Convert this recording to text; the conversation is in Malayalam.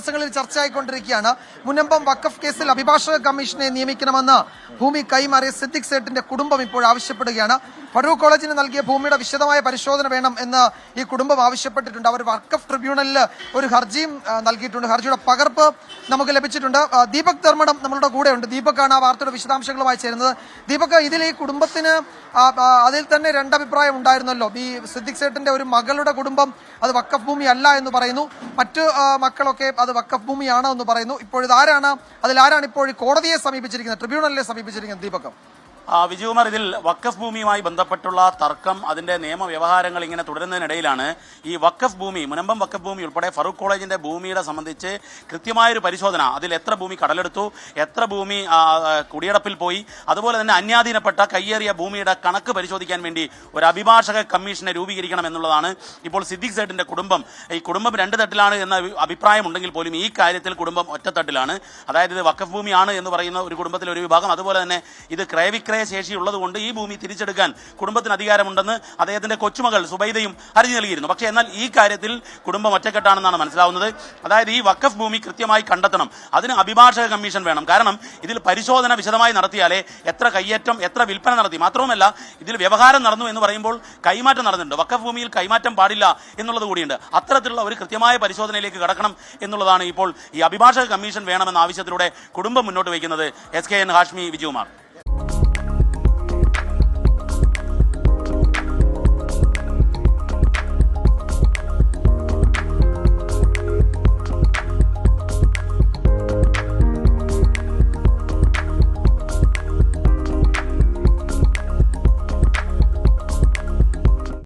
ദിവസങ്ങളിൽ ചർച്ചയായിക്കൊണ്ടിരിക്കുകയാണ്. മുനമ്പം വഖഫ് കേസിൽ അഭിഭാഷക കമ്മീഷനെ നിയമിക്കണമെന്ന് ഭൂമി കൈമാറിയ സിദ്ദിഖ് സേഠിന്റെ കുടുംബം ഇപ്പോൾ ആവശ്യപ്പെടുകയാണ്. ഫറൂഖ് കോളേജിന് നൽകിയ ഭൂമിയുടെ വിശദമായ പരിശോധന വേണം എന്ന് ഈ കുടുംബം ആവശ്യപ്പെട്ടിട്ടുണ്ട്. അവർ വഖഫ് ട്രിബ്യൂണലിൽ ഒരു ഹർജിയും നൽകിയിട്ടുണ്ട്. ഹർജിയുടെ പകർപ്പ് നമുക്ക് ലഭിച്ചിട്ടുണ്ട്. ദീപക് ധർമ്മടം നമ്മളുടെ കൂടെയുണ്ട്. ദീപക്കാണ് ആ വാർത്തയുടെ വിശദാംശങ്ങളുമായി ചേരുന്നത്. ദീപക്, ഇതിൽ ഈ കുടുംബത്തിന് അതിൽ തന്നെ രണ്ടഭിപ്രായം ഉണ്ടായിരുന്നല്ലോ. ഈ സിദ്ദിഖ് സേഠിന്റെ ഒരു മകളുടെ കുടുംബം അത് വഖഫ് ഭൂമി അല്ല എന്ന് പറയുന്നു, മറ്റു മക്കളൊക്കെ അത് വഖഫ് ഭൂമിയാണ് എന്ന് പറയുന്നു. അതിലാരാണ് ഇപ്പോൾ കോടതിയെ സമീപിച്ചിരിക്കുന്നത്, ട്രിബ്യൂണലിനെ സമീപിച്ചിരിക്കുന്നത്? ദീപക്. വിജയകുമാർ, ഇതിൽ വഖഫ് ഭൂമിയുമായി ബന്ധപ്പെട്ടുള്ള തർക്കം, അതിന്റെ നിയമവ്യവഹാരങ്ങൾ ഇങ്ങനെ തുടരുന്നതിനിടയിലാണ് ഈ വഖഫ് ഭൂമി, മുനമ്പം വഖഫ് ഭൂമി ഉൾപ്പെടെ ഫറൂഖ് കോളേജിന്റെ ഭൂമിയുടെ സംബന്ധിച്ച് കൃത്യമായൊരു പരിശോധന, അതിൽ എത്ര ഭൂമി കടലെടുത്തു, എത്ര ഭൂമി കുടിയടപ്പിൽ പോയി, അതുപോലെ തന്നെ അന്യാധീനപ്പെട്ട കയ്യേറിയ ഭൂമിയുടെ കണക്ക് പരിശോധിക്കാൻ വേണ്ടി ഒരു അഭിഭാഷക കമ്മീഷനെ രൂപീകരിക്കണം എന്നുള്ളതാണ് ഇപ്പോൾ സിദ്ദിഖ് സേഠിന്റെ കുടുംബം. ഈ കുടുംബം രണ്ട് തട്ടിലാണ് എന്ന അഭിപ്രായമുണ്ടെങ്കിൽ പോലും ഈ കാര്യത്തിൽ കുടുംബം ഒറ്റത്തട്ടിലാണ്. അതായത് ഇത് വഖഫ് ഭൂമിയാണ് എന്ന് പറയുന്ന ഒരു കുടുംബത്തിലെ ഒരു വിഭാഗം, അതുപോലെ തന്നെ ഇത് ക്രയവിക്രയ ശേഷിയുള്ളതുകൊണ്ട് ഈ ഭൂമി തിരിച്ചെടുക്കാൻ കുടുംബത്തിന് അധികാരമുണ്ടെന്ന് അദ്ദേഹത്തിന്റെ കൊച്ചുമകൾ സുബൈദയും ഹർജി നൽകിയിരുന്നു. പക്ഷേ എന്നാൽ ഈ കാര്യത്തിൽ കുടുംബം ഒറ്റക്കെട്ടാണെന്നാണ് മനസ്സിലാവുന്നത്. അതായത് ഈ വഖഫ് ഭൂമി കൃത്യമായി കണ്ടെത്തണം, അതിന് അഭിഭാഷക കമ്മീഷൻ വേണം. കാരണം ഇതിൽ പരിശോധന വിശദമായി നടത്തിയാലേ എത്ര കയ്യേറ്റം, എത്ര വിൽപ്പന നടത്തി, മാത്രവുമല്ല ഇതിൽ വ്യവഹാരം നടന്നു എന്ന് പറയുമ്പോൾ കൈമാറ്റം നടന്നിട്ടുണ്ട്. വഖഫ് ഭൂമിയിൽ കൈമാറ്റം പാടില്ല എന്നുള്ളത് കൂടിയുണ്ട്. അത്തരത്തിലുള്ള ഒരു കൃത്യമായ പരിശോധനയിലേക്ക് കടക്കണം എന്നുള്ളതാണ് ഇപ്പോൾ ഈ അഭിഭാഷക കമ്മീഷൻ വേണമെന്ന ആവശ്യത്തിലൂടെ കുടുംബം മുന്നോട്ട് വയ്ക്കുന്നത്. SKN ഹാഷ്മി, വിജയകുമാർ.